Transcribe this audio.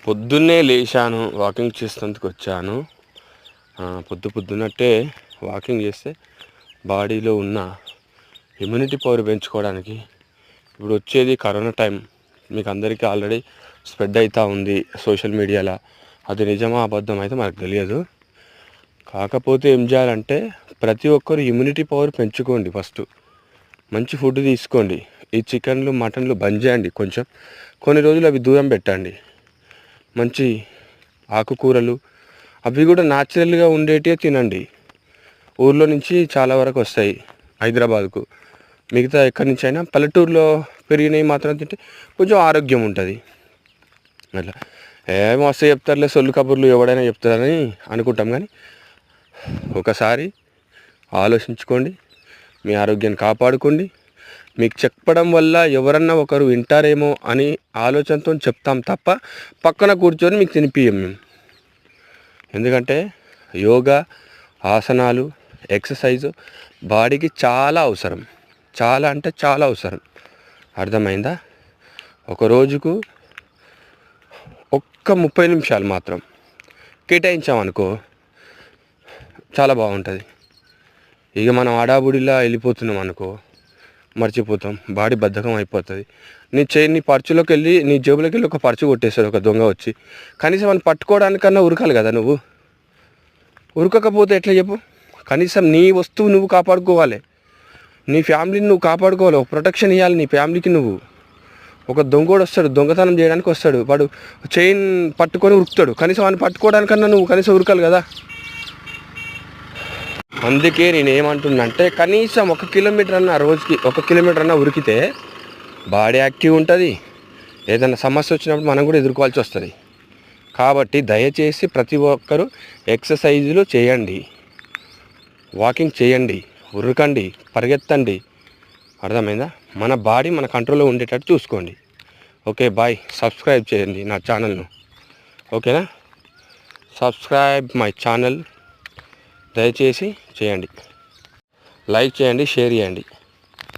పొద్దున్నే లేచాను, వాకింగ్ చేసేందుకు వచ్చాను. పొద్దున్నట్టే వాకింగ్ చేస్తే బాడీలో ఉన్న ఇమ్యూనిటీ పవర్ పెంచుకోవడానికి. ఇప్పుడు వచ్చేది కరోనా టైం, మీకు అందరికీ ఆల్రెడీ స్ప్రెడ్ అవుతూ ఉంది సోషల్ మీడియాలో. అది నిజమా అబద్ధం అయితే మనకు తెలియదు. కాకపోతే ఏం చేయాలంటే ప్రతి ఒక్కరు ఇమ్యూనిటీ పవర్ పెంచుకోండి. ఫస్ట్ మంచి ఫుడ్ తీసుకోండి. ఈ చికెన్లు మటన్లు బంద్ చేయండి. కొన్ని రోజులు అవి దూరం పెట్టండి. మంచి ఆకుకూరలు అవి కూడా న్యాచురల్గా ఉండేటివే తినండి. ఊర్లో నుంచి చాలా వరకు వస్తాయి హైదరాబాద్కు, మిగతా ఎక్కడి నుంచి అయినా పల్లెటూరులో పెరిగినవి మాత్రం తింటే కొంచెం ఆరోగ్యం ఉంటుంది. అట్లా ఏమో వస్తే చెప్తారులే, సొల్లు కబుర్లు ఎవడైనా చెప్తారని అనుకుంటాం. కానీ ఒకసారి ఆలోచించుకోండి, మీ ఆరోగ్యాన్ని కాపాడుకోండి. మీకు చెప్పడం వల్ల ఎవరన్నా ఒకరు వింటారేమో అని ఆలోచనతో చెప్తాం తప్ప పక్కన కూర్చొని మీకు తినిపియం మేము. ఎందుకంటే యోగా, ఆసనాలు, ఎక్సర్సైజు బాడీకి చాలా అవసరం. చాలా అంటే చాలా అవసరం. అర్థమైందా? ఒక రోజుకు ఒక్క 30 నిమిషాలు మాత్రం కేటాయించామనుకో చాలా బాగుంటుంది. ఇక మనం ఆడాబుడిలా వెళ్ళిపోతున్నాం అనుకో మర్చిపోతాం, బాడీ బద్ధకం అయిపోతుంది. నీ పర్చులోకి వెళ్ళి, నీ జేబులోకి వెళ్ళి ఒక పర్చు కొట్టేస్తాడు ఒక దొంగ వచ్చి. కనీసం అని పట్టుకోవడానికన్నా ఉరకాలి కదా. నువ్వు ఉరకకపోతే ఎట్లా చెప్పు? కనీసం నీ వస్తువు నువ్వు కాపాడుకోవాలి, నీ ఫ్యామిలీని నువ్వు కాపాడుకోవాలి, ఒక ప్రొటెక్షన్ ఇవ్వాలి నీ ఫ్యామిలీకి. నువ్వు ఒక దొంగోడు వస్తాడు, దొంగతనం చేయడానికి వస్తాడు, వాడు చైన్ పట్టుకొని ఉరుకుతాడు. కనీసం వాడిని పట్టుకోవడానికన్నా నువ్వు కనీసం ఉరకాలి కదా. అందుకే నేను ఏమంటున్నానంటే కనీసం 1 కిలోమీటర్ అన్న, రోజుకి 1 కిలోమీటర్ అన్న ఉరికితే బాడీ యాక్టివ్ ఉంటుంది. ఏదైనా సమస్య వచ్చినప్పుడు మనం కూడా ఎదుర్కోవాల్సి వస్తుంది. కాబట్టి దయచేసి ప్రతి ఒక్కరూ ఎక్సర్సైజులు చేయండి, వాకింగ్ చేయండి, ఉరకండి, పరిగెత్తండి. అర్థమైందా? మన బాడీ మన కంట్రోల్లో ఉండేటట్టు చూసుకోండి. Okay, bye. సబ్స్క్రైబ్ చేయండి నా ఛానల్ను. ఓకేనా? సబ్స్క్రైబ్ మై ఛానల్ దయచేసి చేయండి. లైక్ చేయండి, షేర్ చేయండి.